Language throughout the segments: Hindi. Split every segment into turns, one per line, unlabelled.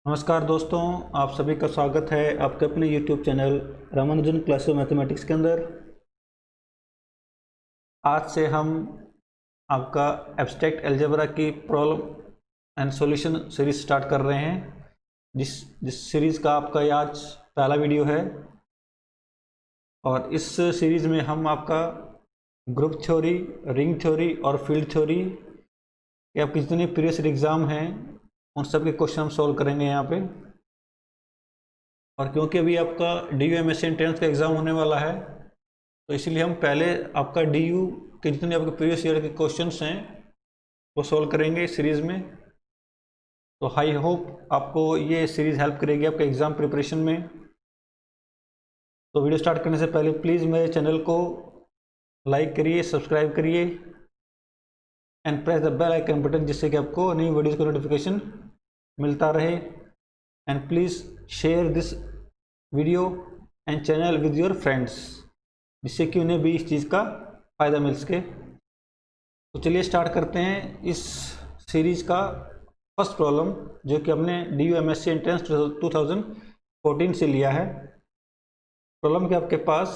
नमस्कार दोस्तों, आप सभी का स्वागत है आपके अपने YouTube channel Ramanujan classes mathematics के अंदर। आज से हम आपका एब्स्ट्रैक्ट अलजेब्रा की problem and solution series start कर रहे हैं, जिस सीरीज़ का आपका ये आज पहला वीडियो है। और इस सीरीज़ में हम आपका ग्रुप थ्योरी, रिंग थ्योरी और फील्ड थ्योरी के आपके जितने प्रीवियस एग्ज़ाम हैं उन सब के क्वेश्चन हम सॉल्व करेंगे यहाँ पे। और क्योंकि अभी आपका DU MSc एंट्रेंस का एग्ज़ाम होने वाला है, तो इसीलिए हम पहले आपका DU के जितने आपके प्रीवियस ईयर के क्वेश्चंस हैं वो सॉल्व करेंगे इस सीरीज़ में। तो आई होप आपको ये सीरीज़ हेल्प करेगी आपके एग्ज़ाम प्रिपरेशन में। तो वीडियो स्टार्ट करने से पहले प्लीज़ मेरे चैनल को लाइक करिए, सब्सक्राइब करिए and press the bell icon button, जिससे कि आपको नई वीडियोज़ का नोटिफिकेशन मिलता रहे। And please share this video and channel with your friends, जिससे कि उन्हें भी इस चीज़ का फ़ायदा मिल सके। तो चलिए स्टार्ट करते हैं इस सीरीज़ का फर्स्ट प्रॉब्लम, जो कि हमने DU MSc एंट्रेंस 2014 से लिया है। प्रॉब्लम के आपके पास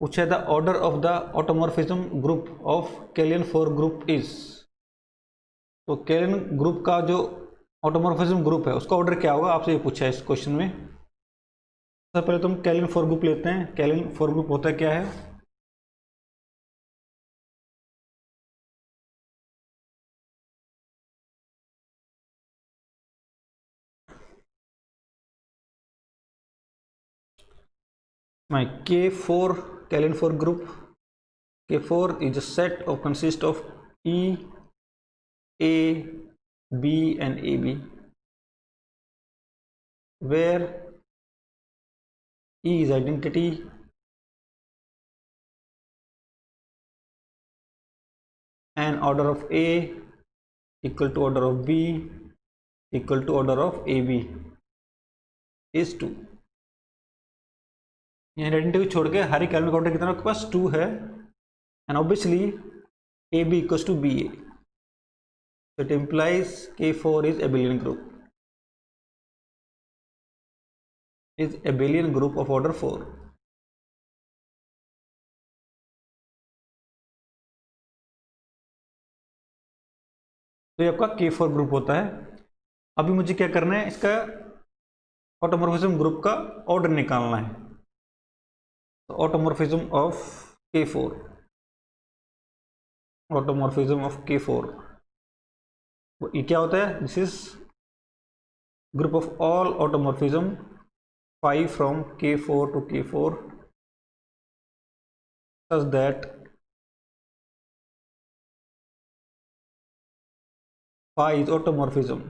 पूछा the order of the automorphism group of Kylian 4 group is. तो केलियन ग्रुप का जो ऑटोमॉर्फिज्म ग्रुप है उसका ऑर्डर क्या होगा, आपसे ये पूछा है इस क्वेश्चन में। सबसे पहले तो हम केलियन 4 ग्रुप लेते हैं। केलियन 4 ग्रुप होता क्या है? My K4 Kalian 4 group. K4 is a set of consist of E, A, B and AB, where E is identity and order of A equal to order of B equal to order of AB is 2। यहाँ आइडेंटिटी छोड़ के हर एक एलिमेंट का ऑर्डर कितना आपके पास 2 है, and obviously AB equals to BA, so it implies K4 is abelian group, is abelian group of order 4। तो ये आपका K4 ग्रुप होता है। अभी मुझे क्या करना है, इसका ऑटोमॉर्फिज्म ग्रुप का ऑर्डर निकालना है। तो automorphism of K4, automorphism of K4 ये क्या होता है? This is group of all automorphism 5 from K4 to K4 such that phi is automorphism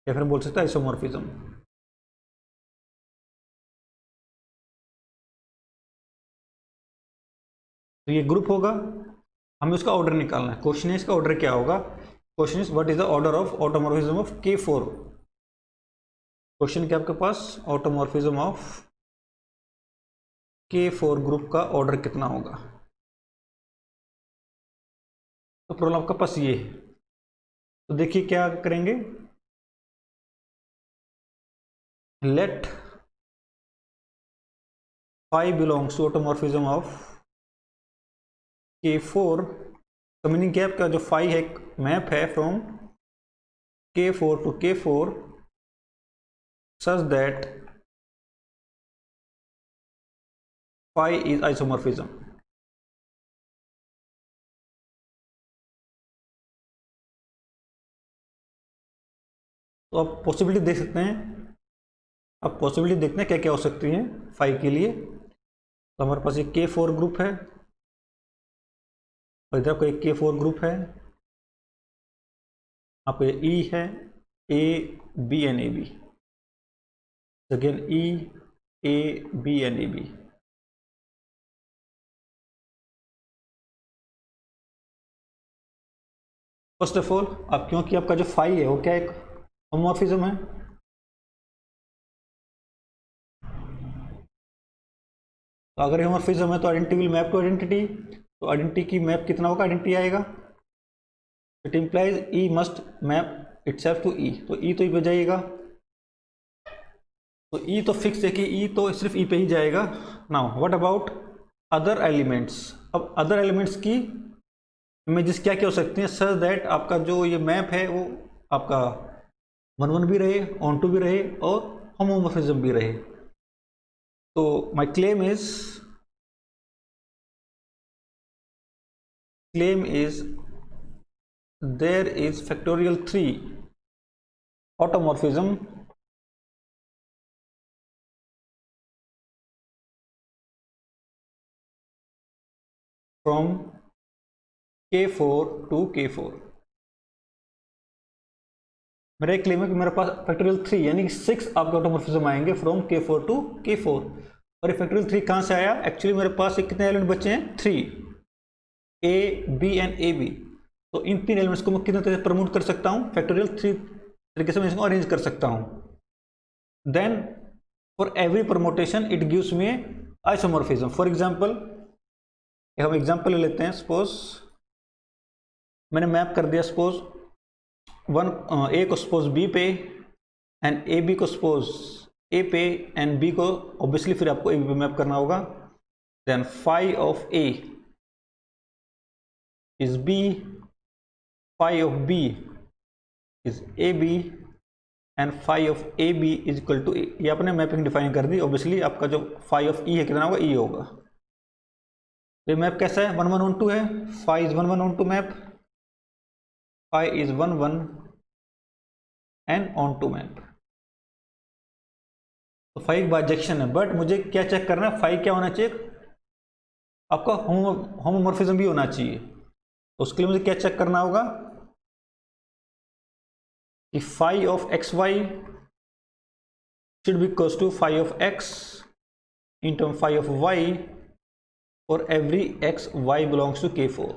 या फिर बोल सकते हैं आइसोमॉर्फिज्म। तो ये ग्रुप होगा, हमें उसका ऑर्डर निकालना है। क्वेश्चन है इसका ऑर्डर क्या होगा। Question is what is the order of automorphism of K4। Question क्या आपके पास, ऑटोमॉर्फिज्म ऑफ K4 ग्रुप का ऑर्डर कितना होगा। तो प्रॉब्लम आपका पास ये है। तो देखिए क्या करेंगे, late phi belongs to automorphism of K4। तो मीनिंग क्या है आपका, जो phi है मैप है from K4 to K4 such that phi is isomorphism। तो आप पॉसिबिलिटी देख सकते हैं, आप पॉसिबिलिटी देखते हैं क्या क्या हो सकती हैं phi के लिए। तो हमारे पास एक K4 ग्रुप है और इधर कोई K4 ग्रुप है, आपको ये E है, A, B and AB। Again E, A, B and AB। First of all आप, क्योंकि आपका जो phi है वो क्या एक होमोमॉर्फिज्म है, तो अगर होमोमॉर्फिज्म है तो identity will map to identity. तो आइडेंटिटी की मैप कितना होगा, आइडेंटिटी आएगा, it implies e must map itself to e, तो ई तो ई पे जाइएगा, तो ई तो फिक्स है कि ई तो सिर्फ ई पे ही जाएगा। Now what about other elements, अब अदर एलिमेंट्स की इमेजेस क्या क्या हो सकती हैं सच दैट आपका जो ये मैप है वो आपका 1 1 भी रहे, ऑन टू भी रहे और होमोमॉर्फिज्म भी रहे। तो my claim is there is factorial 3 automorphism from K4 to K4। मेरा एक क्लेम है कि मेरे पास फैक्टोरियल 3 यानी कि 6 आपके ऑटोमॉर्फिज्म आएंगे फ्रॉम K4 टू K4। और ये फैक्टोरियल 3 कहाँ से आया, एक्चुअली मेरे पास कितने एलिमेंट बचे हैं, 3, A, B एंड AB। तो इन 3 एलिमेंट्स को मैं कितने तरह से प्रमोट कर सकता हूँ, फैक्टोरियल 3 तरीके से मैं इसको अरेंज कर सकता हूँ। Then for every permutation it gives me isomorphism. For example हम एग्जांपल ले लेते हैं, सपोज मैंने मैप कर दिया सपोज ए को सपोज बी पे एंड ए बी को सपोज ए पे एंड बी को ऑब्वियसली फिर आपको ए बी पे मैप करना होगा। Then phi of a is b, phi of b is a b and phi of a b is equal to a. ये आपने मैपिंग डिफाइन कर दी, ऑब्वियसली आपका जो फाई ऑफ ई है कितना होगा, ई होगा। ये मैप कैसा है, 1 1 on 2 है, phi is 1 1 on 2 map, phi is 1 1 and on to map. तो फाई एक बाइजेक्शन है, बट मुझे क्या चेक करना है, फाई क्या होना चाहिए, आपका होमोमॉर्फिज्म भी होना चाहिए। तो उसके लिए मुझे क्या चेक करना होगा कि phi of x y should be equals to phi of x into phi of y और every x y belongs to K4।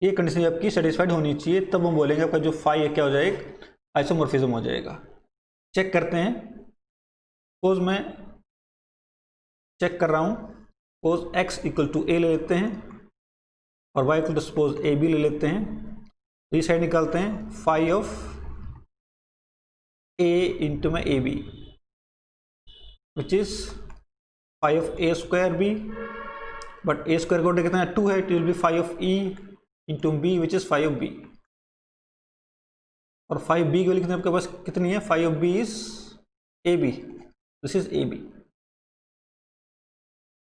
ये कंडीशन आपकी सेटिस्फाइड होनी चाहिए, तब हम बोलेंगे आपका जो फाई है क्या हो जाएगा, आइसोमॉर्फिज्म हो जाएगा। चेक करते हैं, सपोज मैं चेक कर रहा हूँ, suppose x equal to a ले लेते हैं और y equal to suppose a b ले लेते हैं। तो ये साइड निकालते हैं, फाई ऑफ ए इंटू में a b which is phi of a square b, but a square का कितना है, 2 है, it will be phi of e into b which is phi of b. और फाई बी की वैल्यू कितनी आपके पास कितनी है, phi of b is a b, this is a b,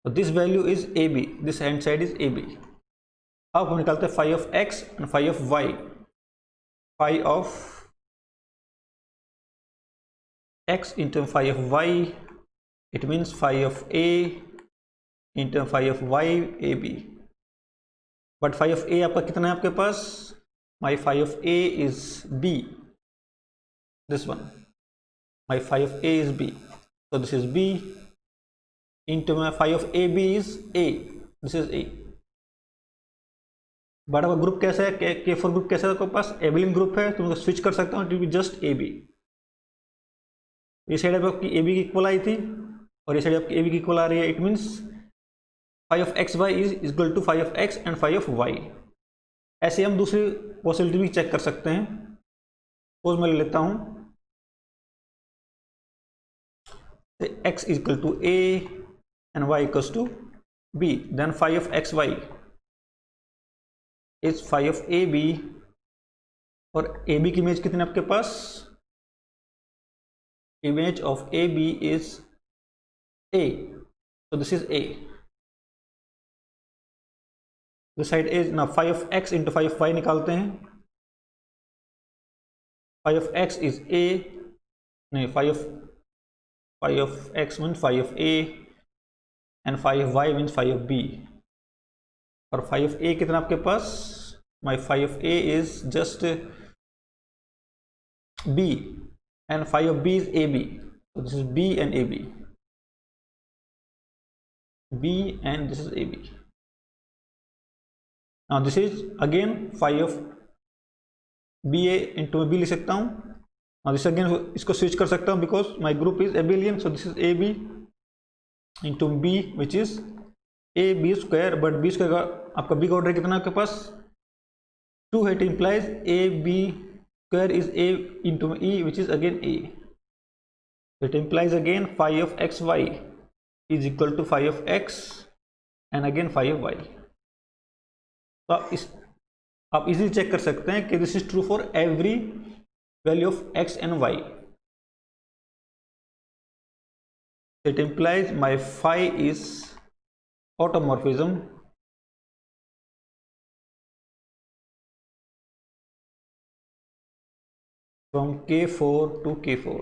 this value is a b, this hand side is a b. अब हम निकालते हैं phi of x and phi of y. Phi of x into phi of y, it means phi of a into phi of y ab, but phi of a आपका कितना है आपके पास, my phi of a is b, this one, my phi of a is b, so this is b into my phi of ab is a, this is a। But आपका ग्रुप कैसा है, K4 ग्रुप कैसा है आपके पास, एबिलियन ग्रुप है, तो मैं स्विच कर सकता हूँ, it will be just a b. ये साइड आपकी ए बी की इक्वल आई थी और ये साइड आपकी ए बी की इक्वल आ रही है, it means phi of x y is equal to phi of x and phi of y. ऐसे हम दूसरी पॉसिबिलिटी भी चेक कर सकते हैं, सपोज मैं ले लेता हूँ x equal to a and y equals to b, then phi of x y is phi of a b और ए बी की इमेज कितनी आपके पास, image of AB is A, so this is A, this side is now phi of x into phi of y निकालते हैं, phi of x is A, नहीं phi of x means phi of A and phi of y means phi of B, और phi of A कितना आपके पास, my phi of A is just B and phi of B is AB, so this is B and AB, B and this is AB। now this is again phi of BA into B लिख सकता हूँ, now this again इसको स्विच कर सकता हूँ because my group is abelian, so this is AB into B which is a b square, but b square का आपका बी का ऑर्डर कितना है आपके पास 2 है, it implies a b square is a into e which is again a, it implies again phi of x y is equal to phi of x and again phi of y. तो आप इजीली चेक कर सकते हैं कि this is true for every value of x and y. It implies my phi is automorphism from K4 to K4।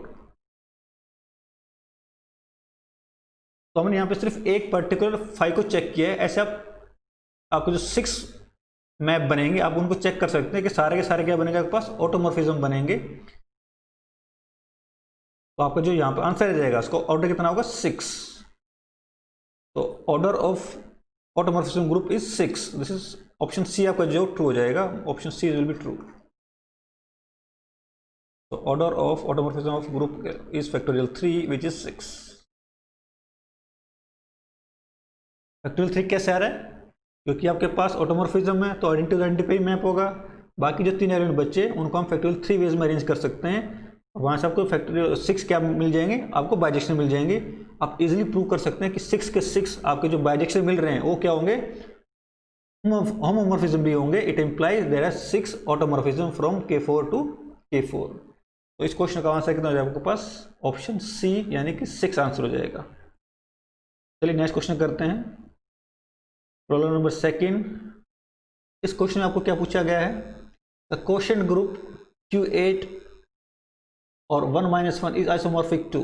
तो हमने यहाँ पे सिर्फ एक पर्टिकुलर फाइव को चेक किया है। ऐसे आपको जो 6 मैप बनेंगे आप उनको चेक कर सकते हैं कि सारे के सारे क्या बनेंगे आपके पास ऑटोमॉर्फिज्म बनेंगे। तो आपका जो यहाँ पे आंसर आ जाएगा उसको ऑर्डर कितना होगा 6। तो order of automorphism group is 6। This is option C आपका जो ट्रू हो जाएगा, option C will be true. तो order of automorphism of group is factorial 3 which is 6। Factorial 3 कैसे आ रहा है? क्योंकि आपके पास ऑटोमॉर्फिज्म है तो आइडेंटिटी पे ही मैप होगा। बाकी जो 3 एलिमेंट बचे उनको हम फैक्टोरियल 3 वेज में अरेंज कर सकते हैं। वहाँ से आपको फैक्टोरियल 6 क्या मिल जाएंगे, आपको बाइजेक्शन मिल जाएंगे। आप इजीली प्रूव कर सकते हैं कि 6 के 6 आपके जो बाइजेक्शन मिल रहे हैं वो क्या होंगे, होमोमॉर्फिज्म भी होंगे। It implies there are 6 automorphism from K4 to K4। तो इस क्वेश्चन का आंसर कितना हो जाएगा आपके पास, ऑप्शन सी यानी कि 6 आंसर हो जाएगा। चलिए नेक्स्ट क्वेश्चन करते हैं, प्रॉब्लम नंबर 2। इस क्वेश्चन में आपको क्या पूछा गया है, द क्वोशिएंट ग्रुप Q8 और 1 - 1 इज आइसोमॉर्फिक टू।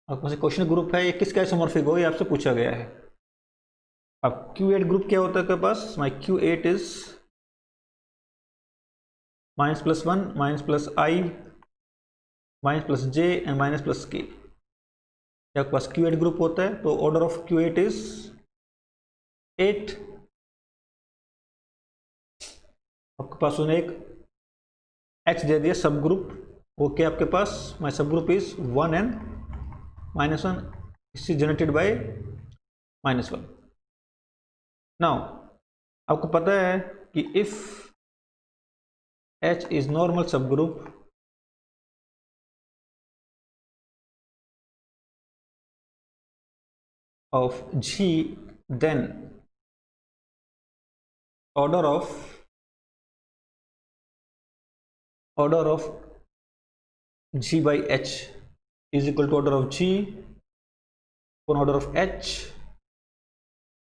आपके पास क्वेश्चन ग्रुप है, ये किसका आइसोमॉर्फिक हो, ये आपसे पूछा गया है। अब Q8 ग्रुप क्या होता है आपके पास, माई Q8 is -+1 -+i -+j and -+k। आपके पास Q8 ग्रुप होता है तो ऑर्डर ऑफ Q8 इज 8। आपके पास उन्हें एक H दे दिया सब ग्रुप, ओके आपके पास माई सब group is 1 and -1 is generated bye -1। Now आपको पता है कि if H is normal subgroup of G, then order of G by H is equal to order of G upon order of H,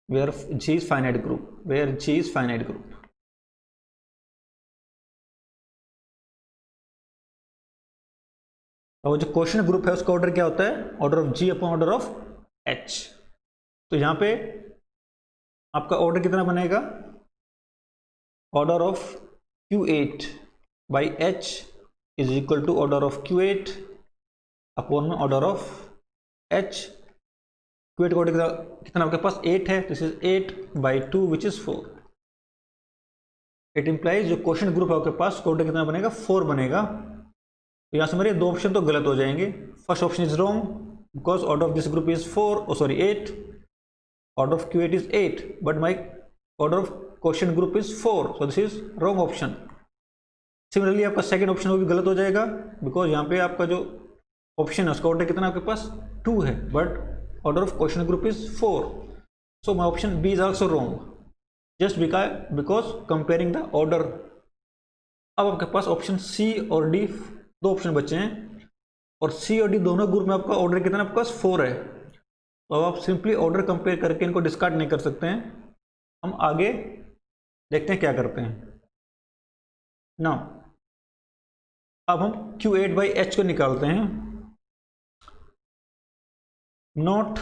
where G is finite group, और जो क्वेश्चन ग्रुप है उसका ऑर्डर क्या होता है, order of G upon order of H। तो यहाँ पे आपका ऑर्डर कितना बनेगा, order of Q8 by H is equal to order of Q8 upon में ऑर्डर ऑफ H। Q8 का ऑर्डर कितना आपके पास 8 है, this is 8/2 which is 4। It implies जो क्वेश्चन ग्रुप है आपके पास ऑर्डर कितना बनेगा, 4 बनेगा। तो यहाँ से मेरे 2 ऑप्शन तो गलत हो जाएंगे। First option is wrong because order of this group is 8, order of Q8 is 8 but my order of question group is 4, so this is wrong option. Similarly आपका सेकंड ऑप्शन वो भी गलत हो जाएगा बिकॉज यहाँ पे आपका जो ऑप्शन है उसका ऑर्डर कितना आपके पास 2 है but order of question group is 4, so my option b is also wrong just because comparing the order. अब आपके पास ऑप्शन सी और डी 2 ऑप्शन बचे हैं और सी और डी दोनों ग्रुप में आपका ऑर्डर कितना आपके पास 4 है। तो अब आप सिंपली ऑर्डर कंपेयर करके इनको डिस्कार्ड नहीं कर सकते हैं। हम आगे देखते हैं क्या करते हैं। नाउ अब हम Q8 बाई H को निकालते हैं। Note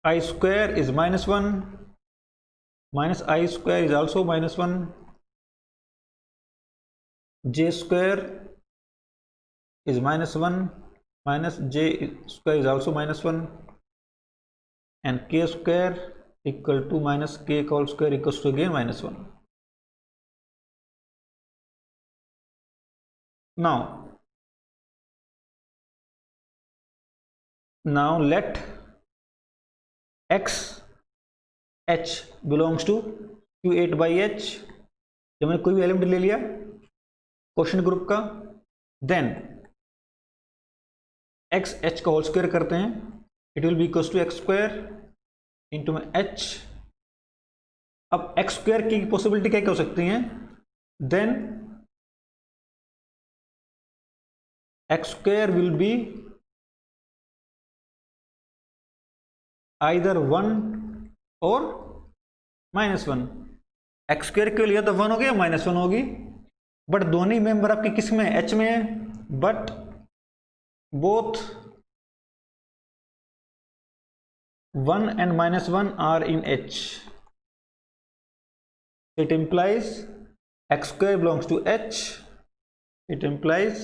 I square is -1 minus I square is also -1, J square is -1 minus J square is also -1 and K square equal to minus K whole square equals to again -1. Now let x h belongs to Q8 by h, जब मैंने कोई भी एलिमेंट ले लिया क्वेश्चन ग्रुप का, देन एक्स एच का होल स्क्वायर करते हैं, it will be equals to x square into में एच। अब एक्स स्क्वायर की पॉसिबिलिटी क्या क्या हो सकती हैं, then x square will be either 1 और -1। एक्स स्क्वायर के लिए तो 1 होगी या -1 होगी, बट दोनों ही मेंबर आपके किस में, एच में है, but both 1 and -1 are in H. It implies x square belongs to H. It implies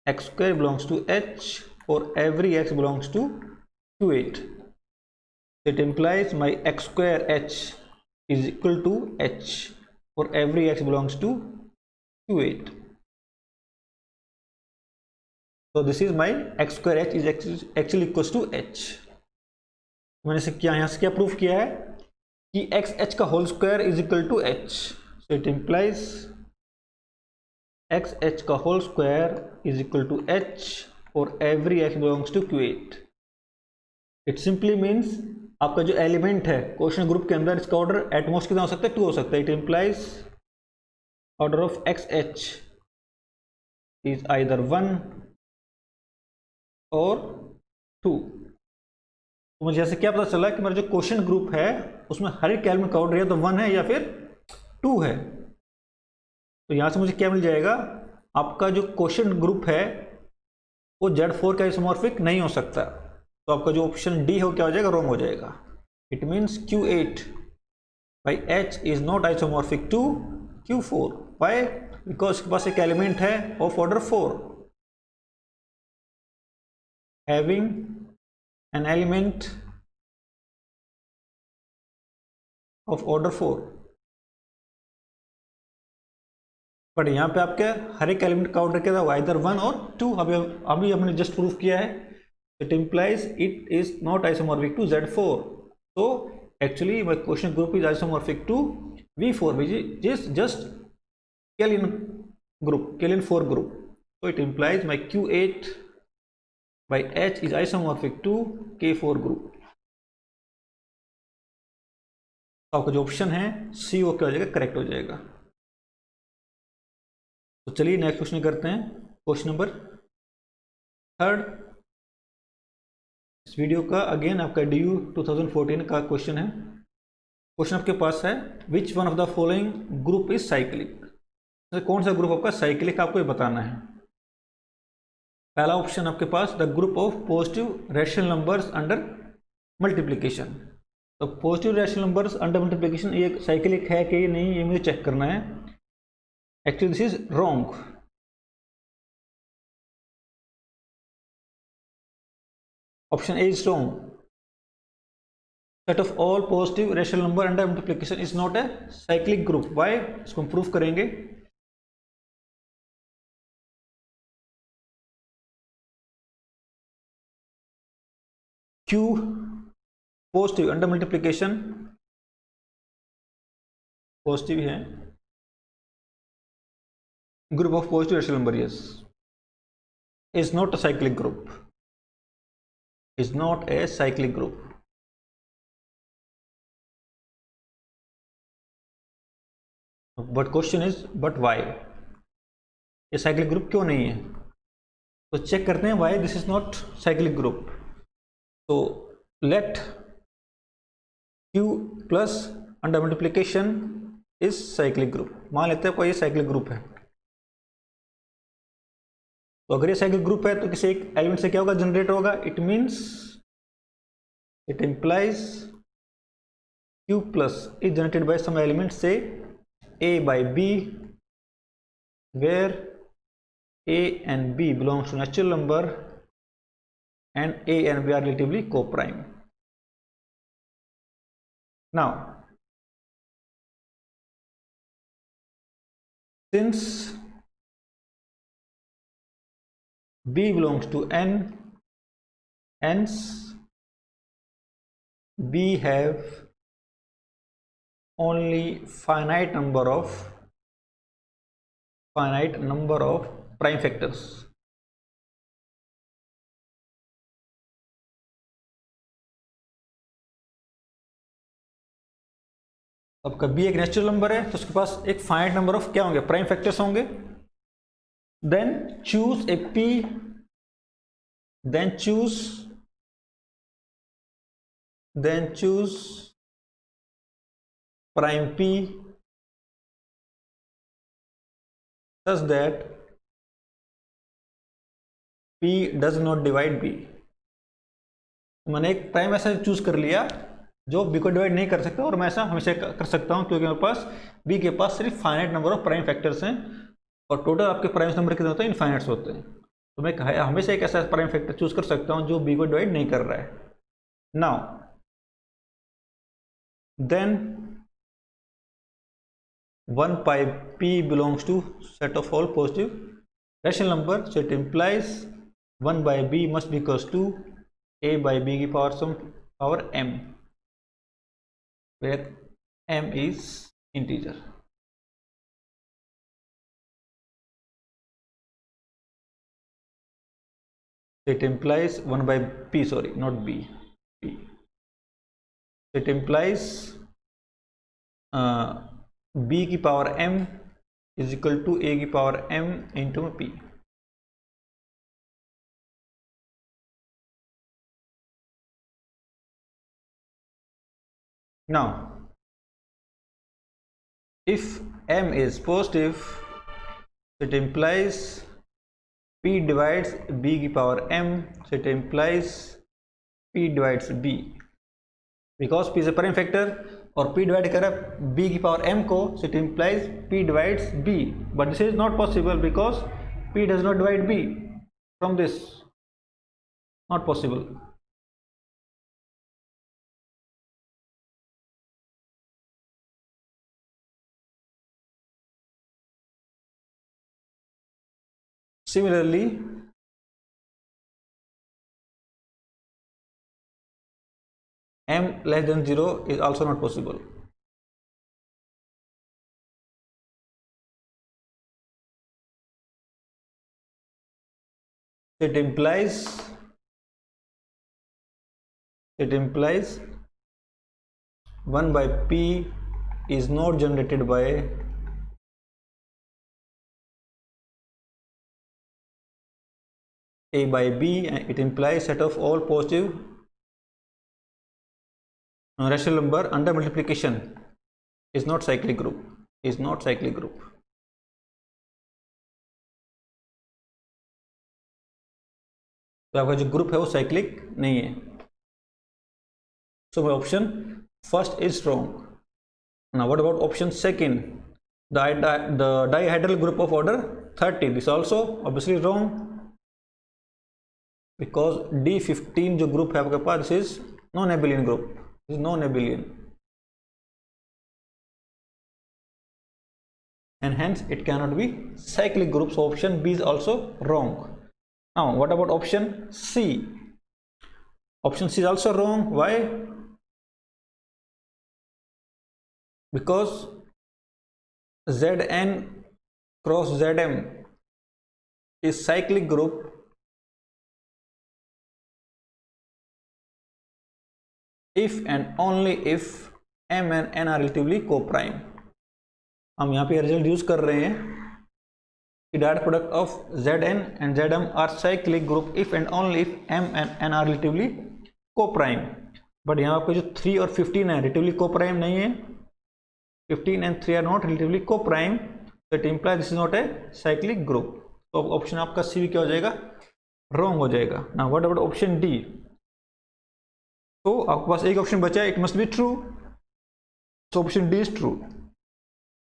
x square belongs to H for every x belongs to Q8. It implies my x square H is equal to H for every x belongs to Q8. So this is my x square H is actually equals to H. मैंने से क्या यहाँ से क्या प्रूफ किया है कि एक्स एच का whole square is equal to h, so it implies x h का whole square is equal to h और every x belongs to Q8। It simply means आपका जो एलिमेंट है क्वेश्चन ग्रुप के अंदर, इसका ऑर्डर एट मोस्ट कितना हो सकता है, 2 हो सकता है। It implies order of x H is either 1 और 2। तो मुझे ऐसे क्या पता चला कि मेरा जो क्वेश्चन ग्रुप है उसमें हर एक एलिमेंट का ऑर्डर या तो 1 है या फिर 2 है। तो यहां से मुझे क्या मिल जाएगा, आपका जो क्वेश्चन ग्रुप है वो Z4 का आइसोमॉर्फिक नहीं हो सकता, तो आपका जो ऑप्शन डी हो क्या हो जाएगा, रॉन्ग हो जाएगा। It means Q8 by H is not isomorphic to Q4। Why? Because इसके पास एक एलिमेंट है of order 4, having an element of order 4। But यहाँ पे आपके हर एक एलिमेंट का ऑर्डर क्या था, आइदर 1 और 2। अभी हमने जस्ट प्रूफ किया है, it implies it is not isomorphic to Z4। तो actually my question group is isomorphic to V4 which is just Killian group, Killian 4 group। so it implies my Q8 by H is isomorphic to K4 group। तो आपका जो ऑप्शन है सी वो क्या हो जाएगा, करेक्ट हो जाएगा। तो चलिए नेक्स्ट क्वेश्चन करते हैं, क्वेश्चन नंबर 3। इस वीडियो का अगेन आपका DU 2014 का क्वेश्चन है। क्वेश्चन आपके पास है which one of the following group is cyclic. कौन सा ग्रुप आपका साइक्लिक आपको ये बताना है। पहला ऑप्शन आपके पास the group of positive rational numbers under multiplication. तो positive rational numbers under multiplication ये साइक्लिक है कि नहीं, ये मुझे चेक करना है। Actually this is wrong. Option A is wrong. Set of all positive rational number under multiplication is not a cyclic group. Why? इसको हम प्रूफ करेंगे। Q positive under multiplication positive है, group of positive rational number, yes, is not a cyclic group, is not a cyclic group. But question is but why, ये साइक्लिक ग्रुप क्यों नहीं है। तो चेक करते हैं why this is not cyclic group. तो let Q plus under multiplication is cyclic group. मान लेते हैं कोई ये साइक्लिक ग्रुप है। तो अगर ये साइक्लिक ग्रुप है तो किसी एक एलिमेंट से क्या होगा, जनरेट होगा। It means it implies Q plus is generated by some element से A by B where A and B belongs to natural number and A and B are relatively co-prime. Now since B belongs to N, hence B have only finite number of prime factors. आपका B एक नेचुरल नंबर है तो उसके पास एक फाइनाइट नंबर ऑफ क्या होंगे, प्राइम फैक्टर्स होंगे. Then choose a P, then choose prime P such that P does not divide B. मैंने एक प्राइम ऐसा चूज कर लिया जो B को डिवाइड नहीं कर सकता, और मैं ऐसा हमेशा कर सकता हूं क्योंकि मेरे पास B के पास सिर्फ finite number of prime factors हैं और टोटल आपके प्राइम नंबर कितने होते हैं, इनफाइनाइट्स होते हैं. तो मैं हमेशा एक ऐसा प्राइम फैक्टर चूज कर सकता हूं जो B को डिवाइड नहीं कर रहा है. Now then 1 by P belongs to set of all positive rational number, so it implies 1 by B must be equals to A by B की power m, where m is integer. It implies 1 by P, sorry, not B, P. It implies B की power m is equal to A की power m into P. Now if m is positive, it implies P divides B की power m, so it implies P divides B. Because P is a prime factor और P डिवाइड कर रहा है B की पावर m को, so it implies P divides B, but this is not possible because P does not divide B from this, not possible. Similarly, m less than 0 is also not possible. It implies 1 by P is not generated by A by B, and it implies set of all positive rational number under multiplication is not cyclic group, तो आपका जो ग्रुप है वो साइक्लिक नहीं है. So my option first is wrong. Now what about option second, the dihedral group of order 30, this also obviously wrong because D15 जो ग्रुप है आपके पास, this is non abelian group, is non-abelian, and hence it cannot be cyclic group, so option B is also wrong. Now what about option C? Option C is also wrong. Why? Because Zn cross Zm is cyclic group if and only if m and n are relatively co-prime. हम यहाँ पे रिजल्ट यूज कर रहे हैं कि dot product of Zn and Zm are cyclic group if and only if m and n are relatively coprime. But यहाँ आपके जो 3 और 15 है रिलेटिवली को-प्राइम नहीं है. 15 and 3 are not relatively coprime, so it implies this is not a cyclic group. तो ऑप्शन आपका सी क्या हो जाएगा, रॉन्ग हो जाएगा. Now what about option D? तो आपके पास एक ऑप्शन बचा है, it must be true, so option D is true.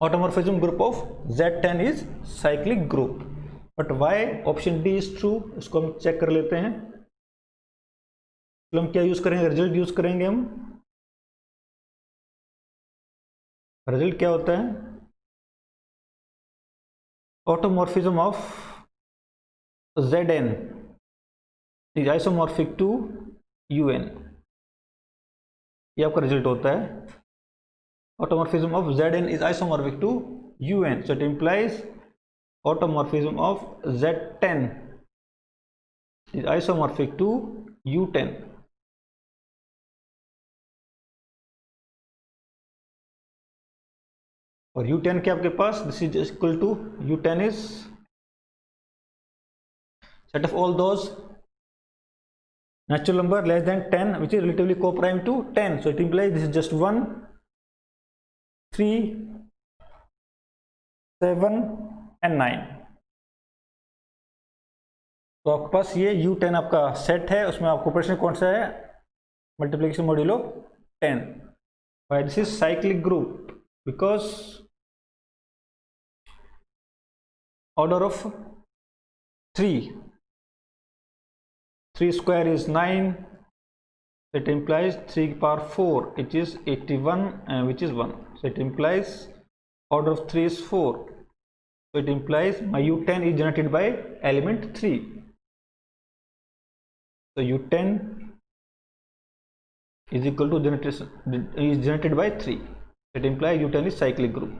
Automorphism group of Z10 is cyclic group. But why option D is true, उसको हम चेक कर लेते हैं. तो हम क्या यूज करेंगे, रिजल्ट यूज करेंगे. हम रिजल्ट क्या होता है, automorphism of Zn is isomorphic to Un. ये आपका रिजल्ट होता है। Automorphism of Zn is isomorphic to Un, so it implies automorphism of Z10 is isomorphic to U10. और U10 क्या आपके पास, this is equal to U10 is set of all those natural number less than 10 which is relatively co-prime to 10, so it implies this is just 1, 3, 7 and 9. तो आपके पास ये U10 आपका सेट है, उसमें आपको प्रश्न कौन सा है, multiplication modulo 10. Why this is cyclic group? Because order of 3 square is 9, it implies 3 power 4 which is 81 and which is 1, so it implies order of 3 is 4, so it implies my U10 is generated by element 3, so U10 is equal to generated by 3, it implies U10 is cyclic group.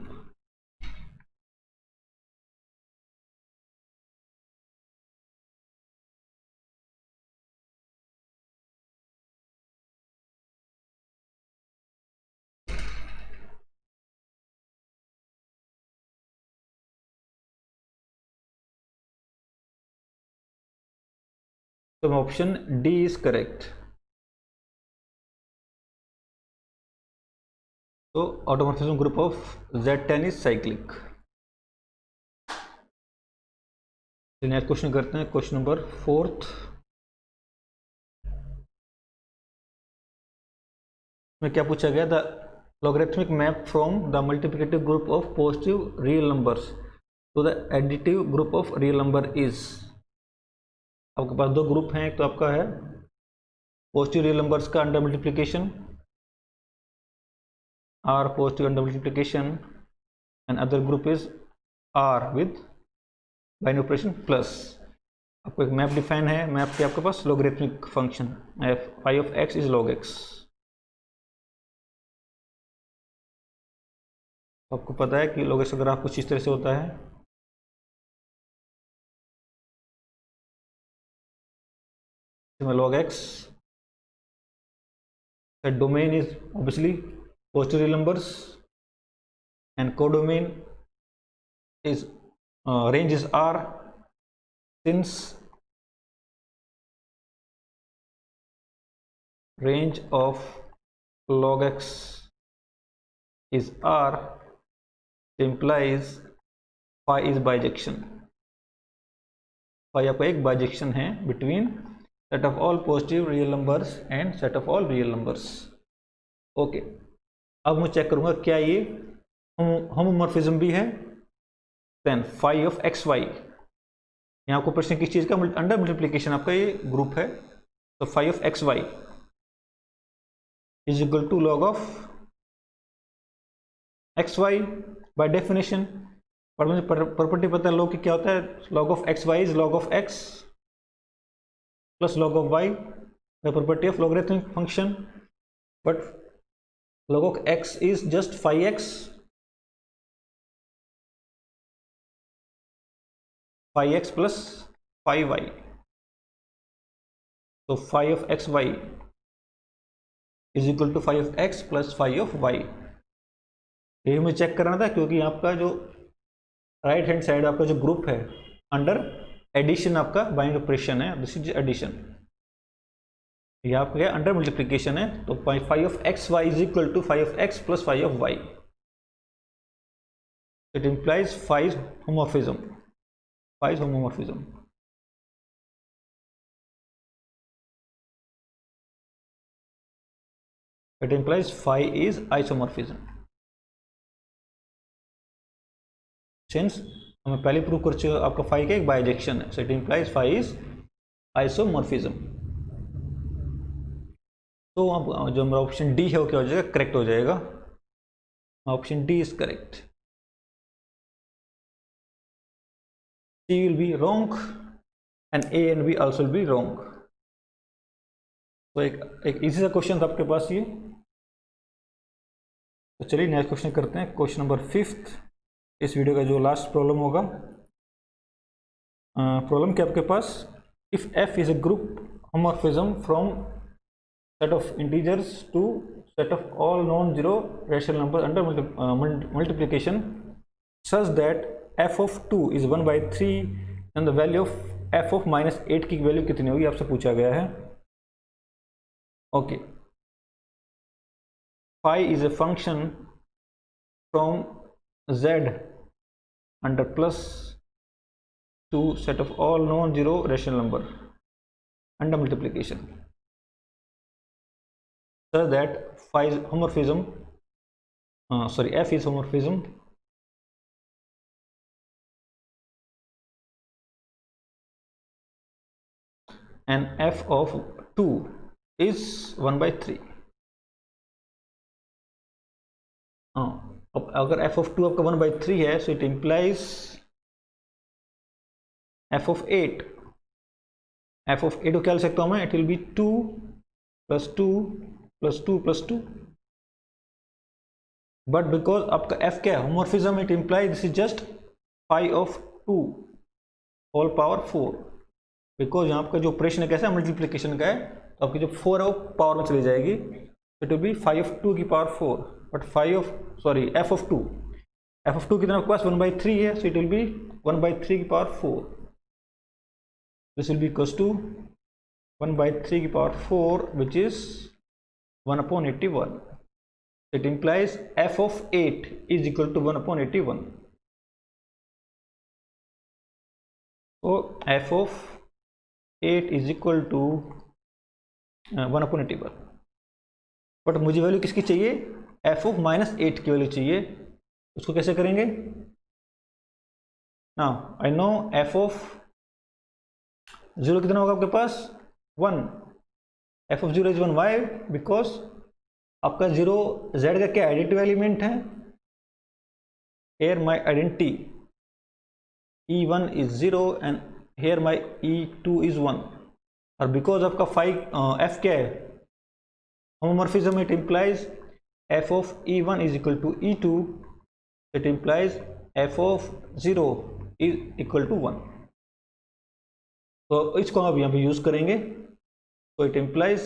So option D is correct. So automorphism group of Z10 is cyclic. Next question करते हैं, क्वेश्चन नंबर 4th में क्या पूछा गया, the logarithmic map from the multiplicative group of positive real numbers to the additive group of real number is. आपके पास दो ग्रुप हैं, एक तो आपका है पॉजिटिव रियल नंबर्स का under multiplication R positive under multiplication and other group is R with binary operation plus. आपको एक मैप डिफाइन है, मैप पे आपके पास logarithmic function phi of x is log x. आपको पता है कि लॉग एक्स का ग्राफ कुछ इस तरह से होता है, log x, the domain is obviously positive real numbers and codomain is range is R, since range of log x is R implies phi is bijection. phi आपका एक बाइजेक्शन है between set of all positive real numbers and set of all real numbers. Okay, अब मैं चेक करूंगा क्या ये होमोमॉर्फिज्म भी है. Then phi of x y, यहाँ आपको प्रश्न किस चीज का, अंडर मल्टीप्लिकेशन आपका ये ग्रुप है, तो phi of x y is equal to log of x y by definition. पर मुझे प्रॉपर्टी पता है लॉग की क्या होता है, log of x y is log of x plus log of y, the property of logarithmic function, but log of x is just phi x, phi x plus phi y, so phi of x y is equal to phi of x plus phi of y. ये मुझे चेक करना था क्योंकि आपका जो राइट हैंड साइड आपका जो ग्रुप है अंडर एडिशन आपका बाइनरी ऑपरेशन है, दिस इज एडिशन, ये आपका अंडर मल्टीप्लिकेशन है, तो phi of x y is equal to phi of x plus phi of y. It implies phi homomorphism, phi homomorphism. It implies phi is isomorphism. Since हमें पहले प्रूव कर चुके आपका फाई का एक बाइजेक्शन है, so it implies phi is isomorphism. तो अब जो हमारा ऑप्शन डी है वो क्या हो जाएगा, करेक्ट हो जाएगा. Option D is correct. C will be wrong and A and B also will be wrong. तो एक इजी सा क्वेश्चन था आपके पास ये, तो चलिए नेक्स्ट क्वेश्चन करते हैं, क्वेश्चन नंबर 5th, इस वीडियो का जो लास्ट प्रॉब्लम होगा। प्रॉब्लम क्या आपके पास, if f is a group homomorphism from set of integers to set of all non-zero rational numbers under multiplication such that f of 2 is 1/3 and the value of f of -8 की वैल्यू कितनी होगी, आपसे पूछा गया है। Okay, phi is a function from z under plus 2 set of all non-zero rational number under multiplication so that phi is homomorphism, f is homomorphism and f of 2 is 1/3। अब अगर f of 2 आपका 1/3 है, so it implies f of 8 को क्या लिख सकता हूं मैं, it will be 2 + 2 + 2 + 2, but because आपका f क्या है, homomorphism, it imply this is just phi of 2 whole power 4, because यहाँ आपका जो ऑपरेशन है कैसा, मल्टीप्लिकेशन का है, तो आपकी जो 4 है वो पावर में चली जाएगी, it will B phi of 2 की पावर 4, बट f of 2 कितना आपके पास 1/3 है, सो इट विल बी 1/3 की power 4, this will be equals to 1/3 की power 4 which is 1/81। It implies f of 8 is equal to 1/81. So f of 8 is equal to 1/81. But मुझे वैल्यू किसकी चाहिए, f of -8 की वैल्यू चाहिए, उसको कैसे करेंगे। Now I know f of 0 कितना होगा आपके पास 1, f of 0 is 1, why, because आपका 0 z का क्या एडिटिव एलिमेंट है, here my identity e1 is 0 and here my e2 is 1, और बिकॉज आपका f क्या है, homomorphism, it implies f of e1 is equal to e2, it implies f of 0 is equal to 1, तो इसको हम यहाँ पे यूज करेंगे, तो it implies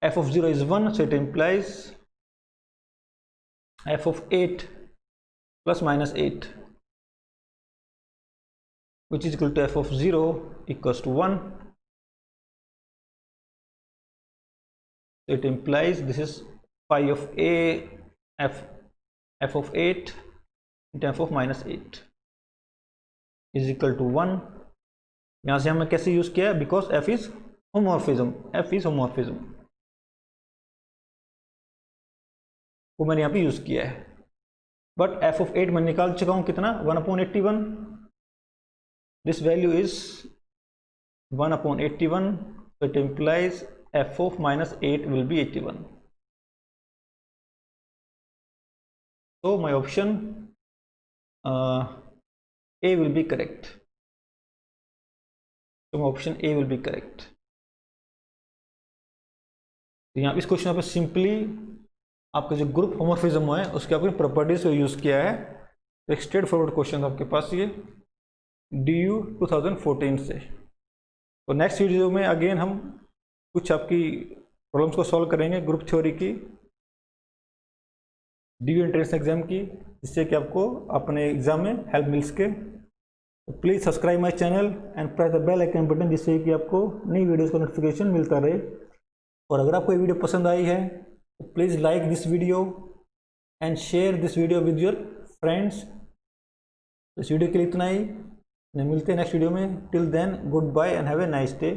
f of 0 is 1, so it implies f of 8 plus -8 which is equal to f of 0 equals to 1, so it implies this is phi of f of 8 into f of -8 is equal to 1। यहाँ से हमने कैसे यूज किया, बिकॉज f is homomorphism वो मैंने यहाँ पे यूज किया है, बट f of 8 मैं निकाल चुका हूँ कितना 1/81, this value is 1/81, so it implies f of -8 will be 81, so my option A will be correct, so my option A will be correct। तो यहाँ इस क्वेश्चन पे सिंपली आपका जो ग्रुप होमोमॉर्फिज्म है उसके अपनी प्रॉपर्टीज को यूज किया है, तो एक स्ट्रेट फॉरवर्ड क्वेश्चन आपके पास ये DU 2014 से। तो नेक्स्ट वीडियो में अगेन हम कुछ आपकी प्रॉब्लम्स को सॉल्व करेंगे ग्रुप थ्योरी की, DU एंट्रेंस एग्जाम की, जिससे कि आपको अपने एग्जाम में हेल्प मिल सके। तो please subscribe my channel and press the bell icon button, जिससे कि आपको नई वीडियोज़ का नोटिफिकेशन मिलता रहे। और अगर आपको ये वीडियो पसंद आई है तो प्लीज़ like this video and share this video with your friends. इस वीडियो के लिए इतना ही, मिलते हैं नेक्स्ट वीडियो में। Till then good bye and have a nice day.